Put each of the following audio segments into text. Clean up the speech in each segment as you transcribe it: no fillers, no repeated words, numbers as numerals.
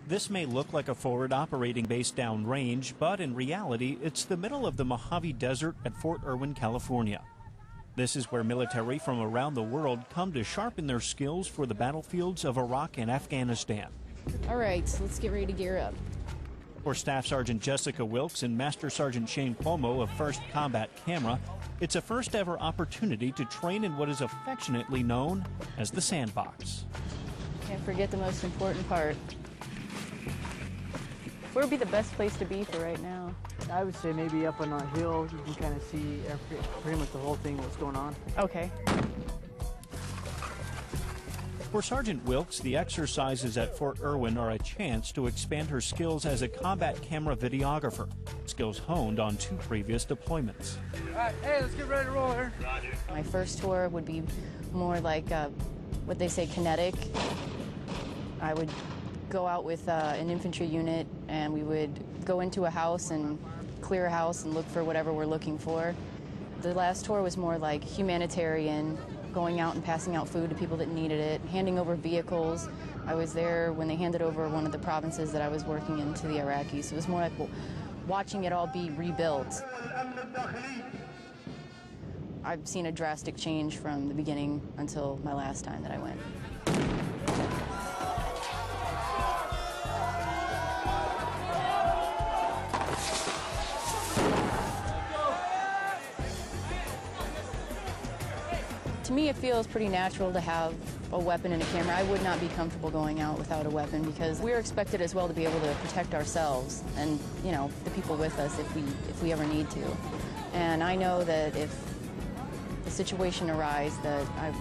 This may look like a forward operating base downrange, but in reality, it's the middle of the Mojave Desert at Fort Irwin, California. This is where military from around the world come to sharpen their skills for the battlefields of Iraq and Afghanistan. All right, so let's get ready to gear up. For Staff Sergeant Jessica Wilkes and Master Sergeant Shane Cuomo of 1st Combat Camera, it's a first-ever opportunity to train in what is affectionately known as the sandbox. Can't forget the most important part. Where would be the best place to be for right now? I would say maybe up on a hill. You can kind of see pretty much the whole thing, what's going on. Okay. For Sergeant Wilkes, the exercises at Fort Irwin are a chance to expand her skills as a combat camera videographer, skills honed on 2 previous deployments. All right, hey, let's get ready to roll here. My first tour would be more like what they say kinetic. I would go out with an infantry unit, and we would go into a house and clear a house and look for whatever we're looking for. The last tour was more like humanitarian, going out and passing out food to people that needed it, handing over vehicles. I was there when they handed over one of the provinces that I was working in to the Iraqis. So it was more like watching it all be rebuilt. I've seen a drastic change from the beginning until my last time that I went. To me, it feels pretty natural to have a weapon and a camera. I would not be comfortable going out without a weapon because we're expected as well to be able to protect ourselves and, you know, the people with us if we ever need to. And I know that if the situation arises, that I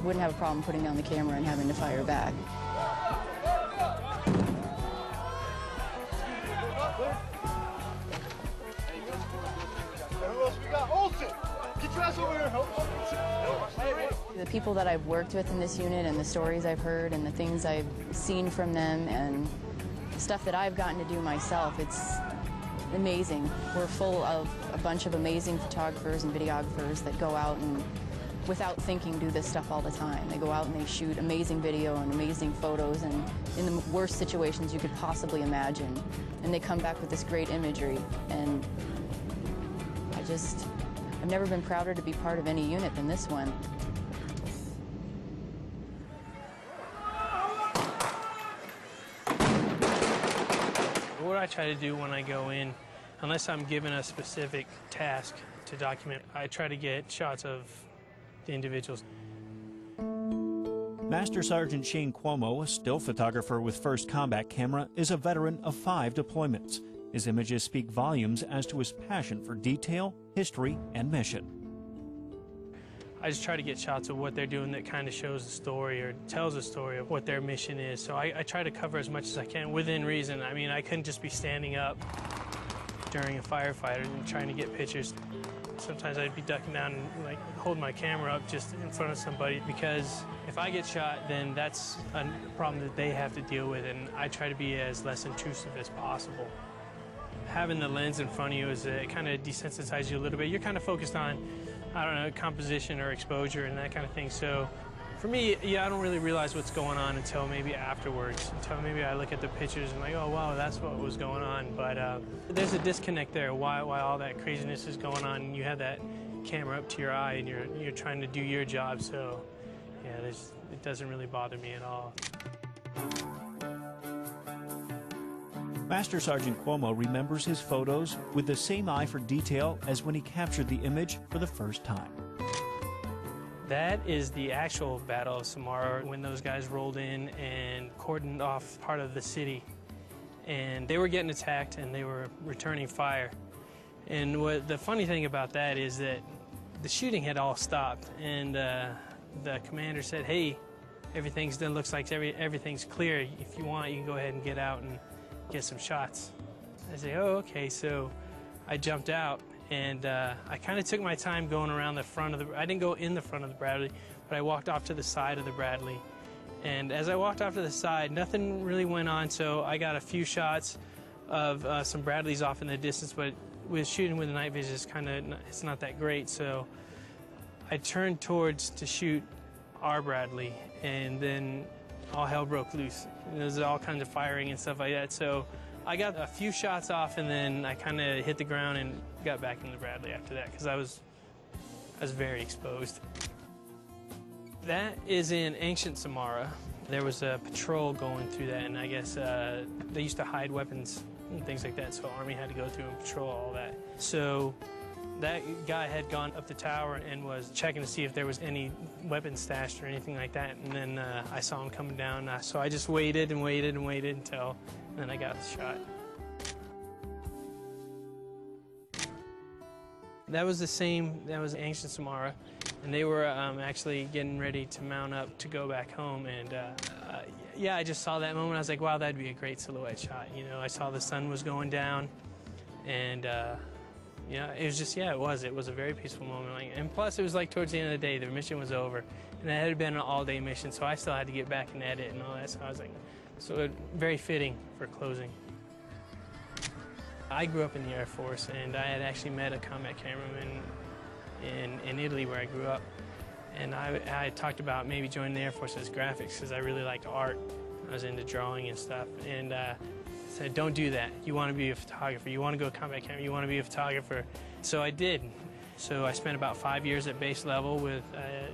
wouldn't have a problem putting down the camera and having to fire back. The people that I've worked with in this unit and the stories I've heard and the things I've seen from them and stuff that I've gotten to do myself, it's amazing. We're full of a bunch of amazing photographers and videographers that go out and, without thinking, do this stuff all the time. They go out and they shoot amazing video and amazing photos and in the worst situations you could possibly imagine. And they come back with this great imagery. And I've never been prouder to be part of any unit than this one. What I try to do when I go in, unless I'm given a specific task to document, I try to get shots of the individuals. Master Sergeant Shane Cuomo, a still photographer with 1st Combat Camera, is a veteran of 5 deployments. His images speak volumes as to his passion for detail, history, and mission. I just try to get shots of what they're doing that kind of shows the story or tells a story of what their mission is. So I try to cover as much as I can within reason. I mean, I couldn't just be standing up during a firefight and trying to get pictures. Sometimes I'd be ducking down and like hold my camera up just in front of somebody because if I get shot, then that's a problem that they have to deal with, and I try to be as less intrusive as possible. Having the lens in front of you it kind of desensitizes you a little bit. You're kind of focused on, I don't know, composition or exposure and that kind of thing. So for me, yeah, I don't really realize what's going on until maybe afterwards, until maybe I look at the pictures and like, oh, wow, that's what was going on. But there's a disconnect there why all that craziness is going on. And you have that camera up to your eye and you're trying to do your job. So yeah, it doesn't really bother me at all. Master Sergeant Cuomo remembers his photos with the same eye for detail as when he captured the image for the first time. That is the actual Battle of Samarra, when those guys rolled in and cordoned off part of the city. And they were getting attacked and they were returning fire. And what the funny thing about that is that the shooting had all stopped, and the commander said, hey, looks like everything's clear. If you want, you can go ahead and get out and get some shots. I say, oh, okay. So I jumped out, and I kind of took my time going around the front of I didn't go in the front of the Bradley, but I walked off to the side of the Bradley. And as I walked off to the side, nothing really went on, so I got a few shots of some Bradleys off in the distance, but with shooting with the night vision, it's not that great. So I turned to shoot our Bradley, and then all hell broke loose. There was all kinds of firing and stuff like that. So I got a few shots off, and then I kind of hit the ground and got back in the Bradley after that because I was very exposed. That is in ancient Samara. There was a patrol going through that, and I guess they used to hide weapons and things like that, so Army had to go through and patrol all that. So that guy had gone up the tower and was checking to see if there was any weapons stashed or anything like that, and then I saw him coming down, so I just waited and waited and waited until then I got the shot. That was the same, that was ancient Samara, and they were actually getting ready to mount up to go back home, and yeah, I just saw that moment. I was like, wow, that'd be a great silhouette shot. You know, I saw the sun was going down, and yeah, it was just, yeah, it was a very peaceful moment. Like, and plus, it was like towards the end of the day, the mission was over, and it had been an all-day mission, so I still had to get back and edit and all that. So I was like, so very fitting for closing. I grew up in the Air Force, and I had actually met a combat cameraman in Italy where I grew up. And I talked about maybe joining the Air Force as graphics because I really liked art. I was into drawing and stuff. And said, don't do that. You want to be a photographer. You want to go combat camera. You want to be a photographer. So I did. So I spent about 5 years at base level with,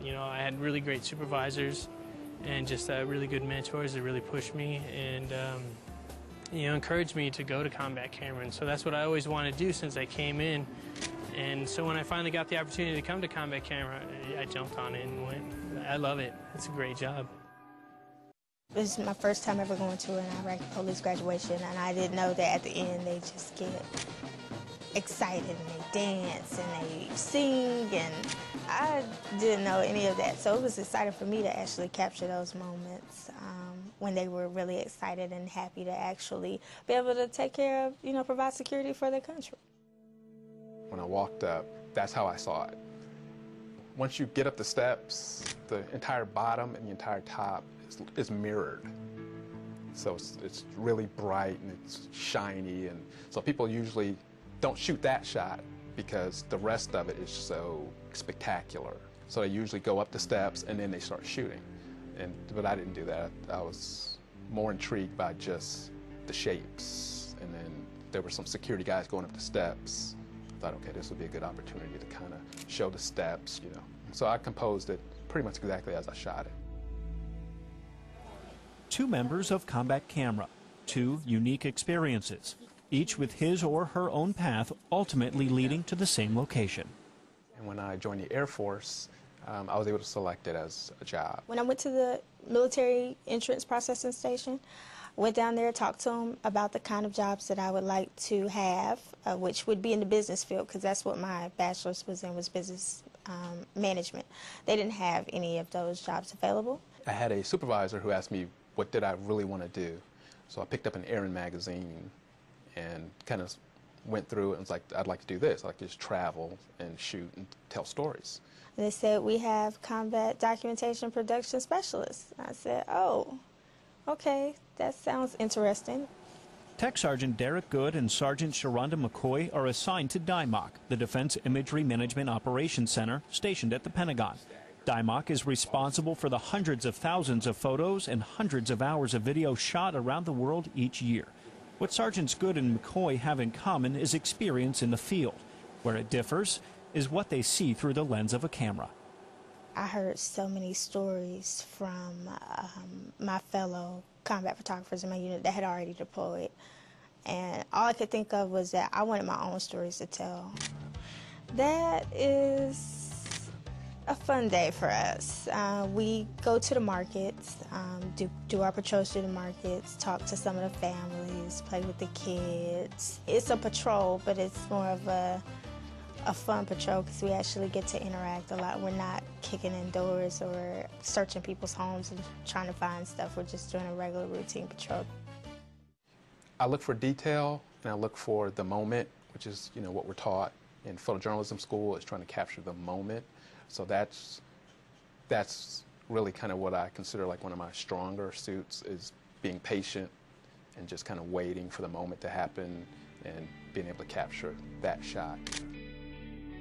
you know, I had really great supervisors and just really good mentors that really pushed me and you know, encouraged me to go to combat camera. And so that's what I always wanted to do since I came in. And so when I finally got the opportunity to come to combat camera, I jumped on it and went. I love it. It's a great job. This is my first time ever going to an Iraqi police graduation, and I didn't know that at the end they just get excited and they dance and they sing, and I didn't know any of that. So it was exciting for me to actually capture those moments when they were really excited and happy to actually be able to take care of, you know, provide security for their country. When I walked up, that's how I saw it. Once you get up the steps, the entire bottom and the entire top is mirrored. So it's really bright and it's shiny, and so people usually don't shoot that shot because the rest of it is so spectacular. So they usually go up the steps and then they start shooting. But I didn't do that. I was more intrigued by just the shapes, and then there were some security guys going up the steps. I thought, okay, this would be a good opportunity to kind of show the steps, you know. So I composed it pretty much exactly as I shot it. Two members of Combat Camera, two unique experiences, each with his or her own path ultimately leading to the same location. And when I joined the Air Force, I was able to select it as a job. When I went to the military entrance processing station, went down there, talked to them about the kind of jobs that I would like to have, which would be in the business field, because that's what my bachelor's was in, was business management. They didn't have any of those jobs available. I had a supervisor who asked me what did I really want to do. So I picked up an Aaron magazine and kind of went through it and was like, I'd like to do this. I'd like to just travel and shoot and tell stories. And they said, we have combat documentation production specialists. I said, oh, okay, that sounds interesting. Tech Sergeant Derek Good and Sergeant Sharonda McCoy are assigned to DIMOC, the Defense Imagery Management Operations Center stationed at the Pentagon. DIMOC is responsible for the hundreds of thousands of photos and hundreds of hours of video shot around the world each year. What Sergeants Good and McCoy have in common is experience in the field. Where it differs is what they see through the lens of a camera. I heard so many stories from my fellow combat photographers in my unit that had already deployed. And all I could think of was that I wanted my own stories to tell. That is a fun day for us. We go to the markets, do our patrols through the markets, talk to some of the families, play with the kids. It's a patrol, but it's more of a fun patrol because we actually get to interact a lot. We're not kicking in doors or searching people's homes and trying to find stuff. We're just doing a regular routine patrol. I look for detail and I look for the moment, which is, you know, what we're taught in photojournalism school, is trying to capture the moment. So that's really kind of what I consider like one of my stronger suits, is being patient and just kind of waiting for the moment to happen and being able to capture that shot.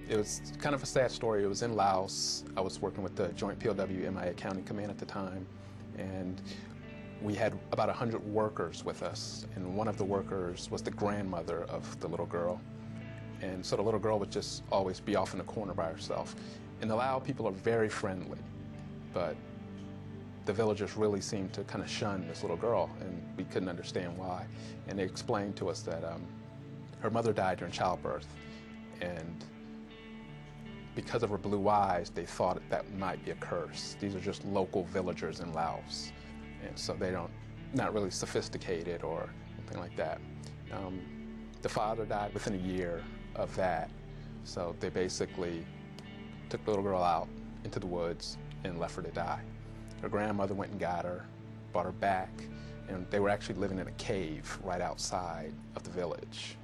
It was kind of a sad story. It was in Laos. I was working with the Joint POW MIA County Command at the time, and we had about 100 workers with us, and one of the workers was the grandmother of the little girl. And so the little girl would just always be off in the corner by herself. In the Lao, people are very friendly, but the villagers really seemed to kind of shun this little girl, and we couldn't understand why. And they explained to us that her mother died during childbirth, and because of her blue eyes, they thought that might be a curse. These are just local villagers in Laos, and so they not really sophisticated or anything like that. The father died within a year of that, so they basically took the little girl out into the woods and left her to die. Her grandmother went and got her, brought her back, and they were actually living in a cave right outside of the village.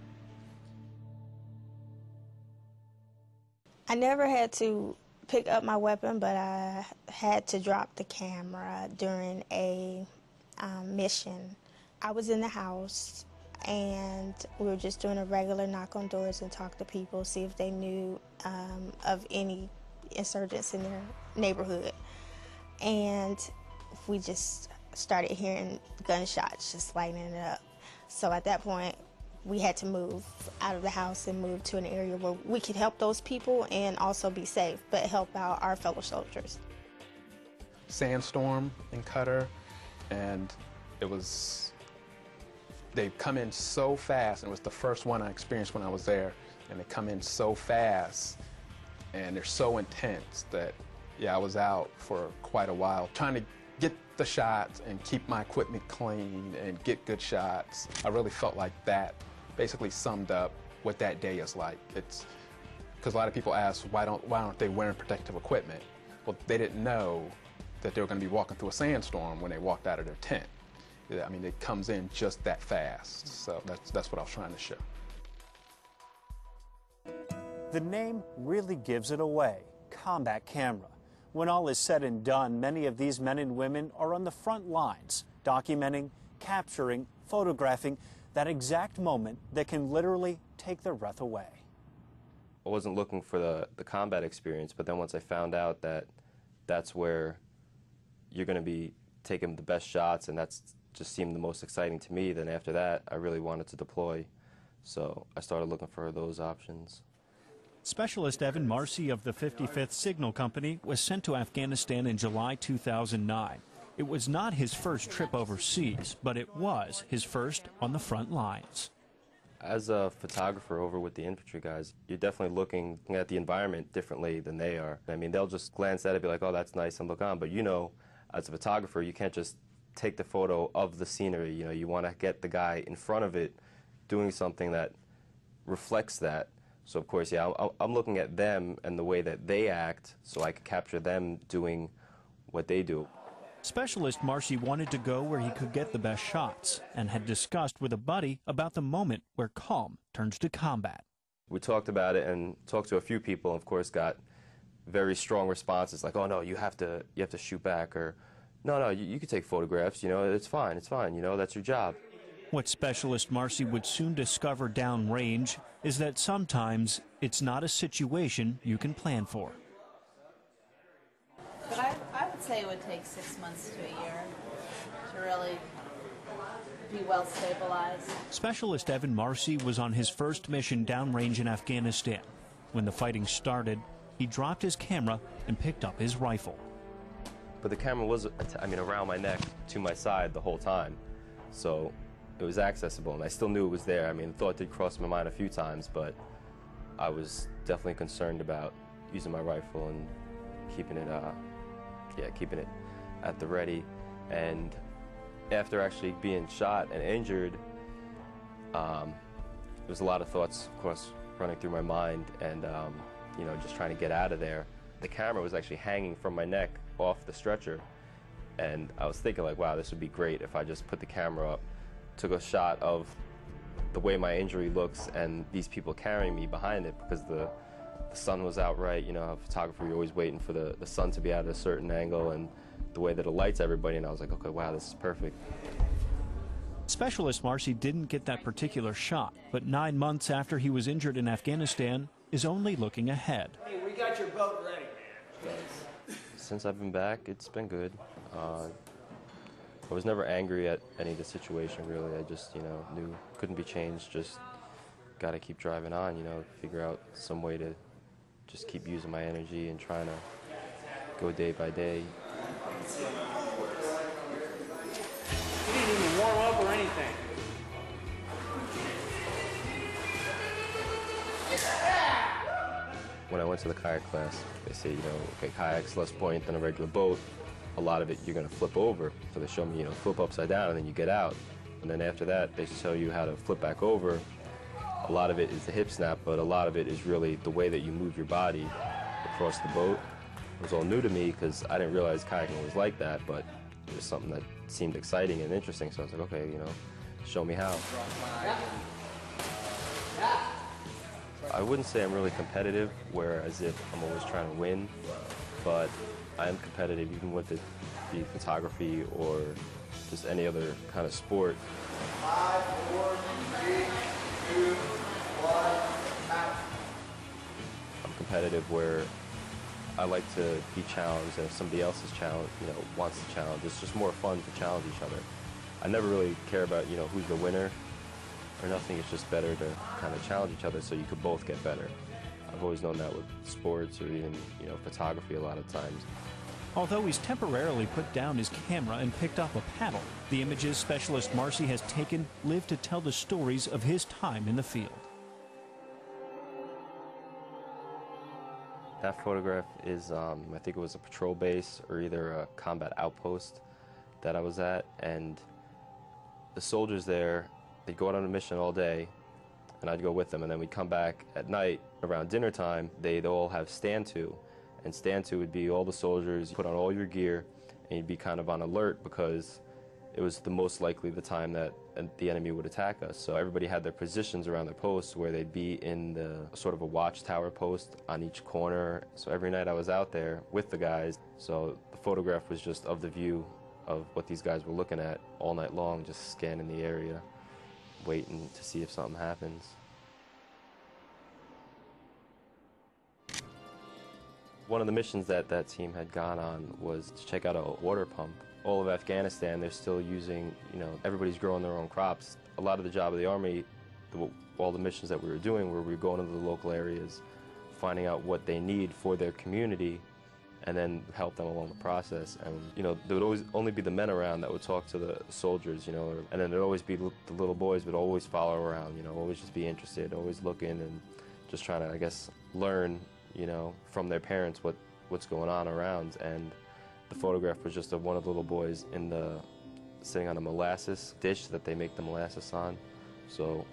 I never had to pick up my weapon, but I had to drop the camera during a mission. I was in the house, and we were just doing a regular knock on doors and talk to people, see if they knew of any insurgents in their neighborhood. And we just started hearing gunshots just lighting it up. So at that point, we had to move out of the house and move to an area where we could help those people and also be safe, but help out our fellow soldiers. Sandstorm in Qatar, and they come in so fast, and it was the first one I experienced when I was there, and they come in so fast, and they're so intense that, yeah, I was out for quite a while trying to get the shots and keep my equipment clean and get good shots. I really felt like that basically summed up what that day is like. It's because a lot of people ask, why aren't they wearing protective equipment? Well, they didn't know that they were going to be walking through a sandstorm when they walked out of their tent. I mean, it comes in just that fast. So that's what I was trying to show. The name really gives it away, Combat Camera. When all is said and done, many of these men and women are on the front lines, documenting, capturing, photographing that exact moment that can literally take their breath away. I wasn't looking for the combat experience, but then once I found out that that's where you're going to be taking the best shots, and that's just seemed the most exciting to me, then after that, I really wanted to deploy. So I started looking for those options. Specialist Evan Marcy of the 55th Signal Company was sent to Afghanistan in July 2009. It was not his first trip overseas, but it was his first on the front lines. As a photographer over with the infantry guys, you're definitely looking at the environment differently than they are. I mean, they'll just glance at it and be like, oh, that's nice, and look on. But you know, as a photographer, you can't just take the photo of the scenery. You know, you want to get the guy in front of it doing something that reflects that. So, of course, yeah, I'm looking at them and the way that they act so I can capture them doing what they do. Specialist Marcy wanted to go where he could get the best shots and had discussed with a buddy about the moment where calm turns to combat. We talked about it and talked to a few people, and of course got very strong responses like, oh no, you have to shoot back, or no, you can take photographs, you know, it's fine, you know, that's your job. What Specialist Marcy would soon discover downrange is that sometimes it's not a situation you can plan for. But I would say it would take 6 months to a year to really be well stabilized. Specialist Evan Marcy was on his first mission downrange in Afghanistan. When the fighting started, he dropped his camera and picked up his rifle. But the camera was, around my neck to my side the whole time. So it was accessible, and I still knew it was there. I mean, the thought did cross my mind a few times, but I was definitely concerned about using my rifle and keeping it at the ready. And after actually being shot and injured, there was a lot of thoughts, of course, running through my mind, and you know, just trying to get out of there. The camera was actually hanging from my neck off the stretcher, and I was thinking like, wow, this would be great if I just put the camera up, took a shot of the way my injury looks and these people carrying me behind it, because the sun was out right. You know, a photographer, you're always waiting for the sun to be at a certain angle, and the way that it lights everybody, and I was like, okay, wow, this is perfect. Specialist Marcy didn't get that particular shot, but 9 months after he was injured in Afghanistan, is only looking ahead. Hey, we got your boat ready, man. Since I've been back, it's been good. I was never angry at any of the situation, really. I just, knew couldn't be changed. Just got to keep driving on, figure out some way to just keep using my energy and trying to go day by day. You didn't even warm up or anything. When I went to the kayak class, they say, okay, kayak's less buoyant than a regular boat. A lot of it you're going to flip over. So they show me, flip upside down and then you get out. And then after that, they show you how to flip back over. A lot of it is the hip snap, but a lot of it is really the way that you move your body across the boat. It was all new to me because I didn't realize kayaking was like that, but it was something that seemed exciting and interesting. So I was like, okay, show me how. I wouldn't say I'm really competitive, whereas if I'm always trying to win, but I am competitive even with it be photography or just any other kind of sport. 5, 4, 3, 2, 1, out. I'm competitive where I like to be challenged, and if somebody else is challenged, wants to challenge, it's just more fun to challenge each other. I never really care about, who's the winner or nothing. It's just better to kind of challenge each other so you could both get better. I've always known that with sports or even, photography a lot of times. Although he's temporarily put down his camera and picked up a paddle, the images specialist Marcy has taken live to tell the stories of his time in the field. That photograph is, I think it was a patrol base or either a combat outpost that I was at, and the soldiers there, they'd go out on a mission all day, and I'd go with them, and then we'd come back at night around dinner time. They'd all have stand-to, and stand-to would be all the soldiers, put on all your gear, and you'd be kind of on alert because it was the most likely the time that the enemy would attack us. So everybody had their positions around their posts where they'd be in the sort of a watchtower post on each corner. So every night I was out there with the guys. So the photograph was just of the view of what these guys were looking at all night long, just scanning the area, waiting to see if something happens. One of the missions that that team had gone on was to check out a water pump. All of Afghanistan, they're still using, everybody's growing their own crops. A lot of the job of the Army, all the missions that we were doing were we were going into the local areas, finding out what they need for their community, and then help them along the process. And, there would always only be the men around that would talk to the soldiers, and then there'd always be the little boys would always follow around, always just be interested, always looking and just trying to, I guess, learn, from their parents what's going on around. And the photograph was just of one of the little boys sitting on a molasses dish that they make the molasses on. So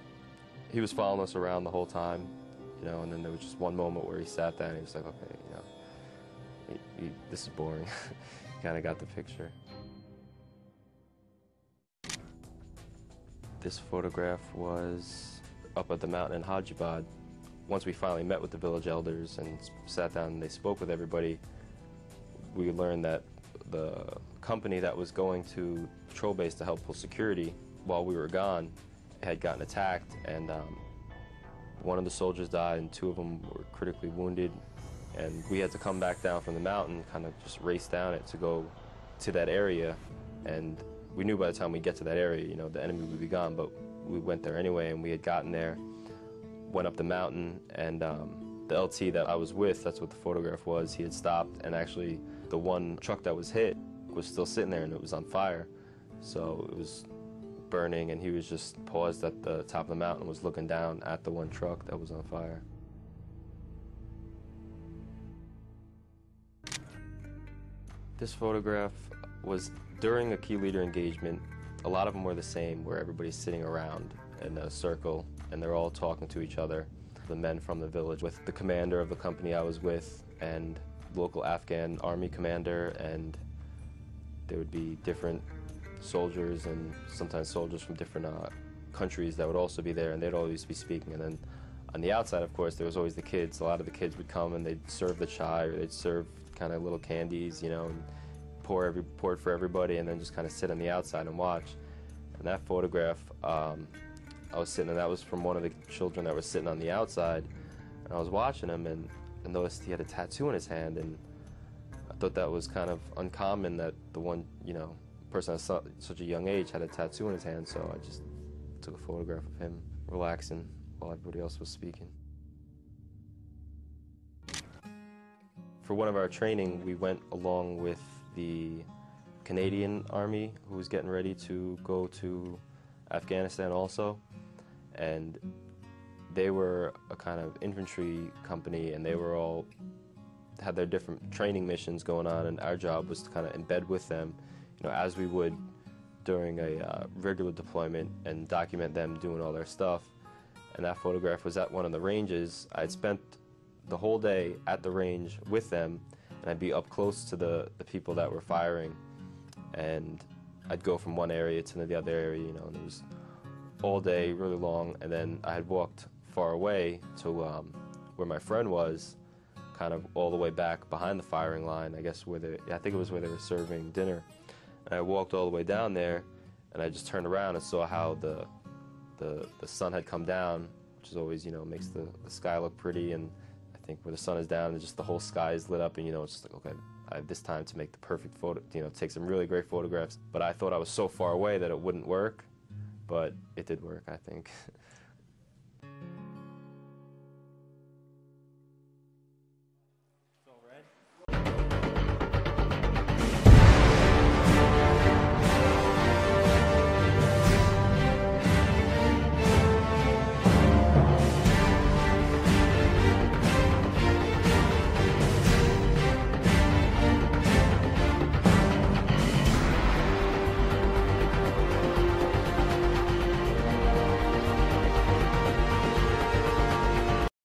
he was following us around the whole time, and then there was just one moment where he sat down and he was like, okay, this is boring. Kind of got the picture. This photograph was up at the mountain in Hajibad. Once we finally met with the village elders and sat down and they spoke with everybody, we learned that the company that was going to patrol base to help pull security while we were gone had gotten attacked, and one of the soldiers died and 2 of them were critically wounded, and we had to come back down from the mountain, kind of just race down it to go to that area. And we knew by the time we get to that area, the enemy would be gone, but we went there anyway, and we had gotten there, went up the mountain, and the LT that I was with, that's what the photograph was, he had stopped, and actually the one truck that was hit was still sitting there and it was on fire. So it was burning, and he was just paused at the top of the mountain and was looking down at the one truck that was on fire. This photograph was during a key leader engagement. A lot of them were the same, where everybody's sitting around in a circle and they're all talking to each other. The men from the village with the commander of the company I was with and local Afghan army commander, and there would be different soldiers and sometimes soldiers from different countries that would also be there, and they'd always be speaking. And then on the outside, of course, there was always the kids. A lot of the kids would come and they'd serve the chai, or they'd serve kind of little candies, and pour it for everybody, and then just kind of sit on the outside and watch. And that photograph, I was sitting, and that was from one of the children that was sitting on the outside, And I was watching him and I noticed he had a tattoo in his hand, and I thought that was kind of uncommon that the one, person at such a young age had a tattoo in his hand, so I just took a photograph of him relaxing while everybody else was speaking. For one of our training, we went along with the Canadian Army, who was getting ready to go to Afghanistan also, and they were a kind of infantry company, and they were all had their different training missions going on, and our job was to kind of embed with them, as we would during a regular deployment, and document them doing all their stuff. And that photograph was at one of the ranges. I'd spent the whole day at the range with them, and I'd be up close to the people that were firing, and I'd go from one area to the other area, and it was all day, really long, and then I had walked far away to where my friend was, kind of all the way back behind the firing line, I guess I think it was where they were serving dinner. And I walked all the way down there, and I just turned around and saw how the sun had come down, which is always, makes the sky look pretty, and I think where the sun is down, and just the whole sky is lit up, and it's just like, okay, I have this time to make the perfect photo, take some really great photographs. But I thought I was so far away that it wouldn't work, but it did work, I think.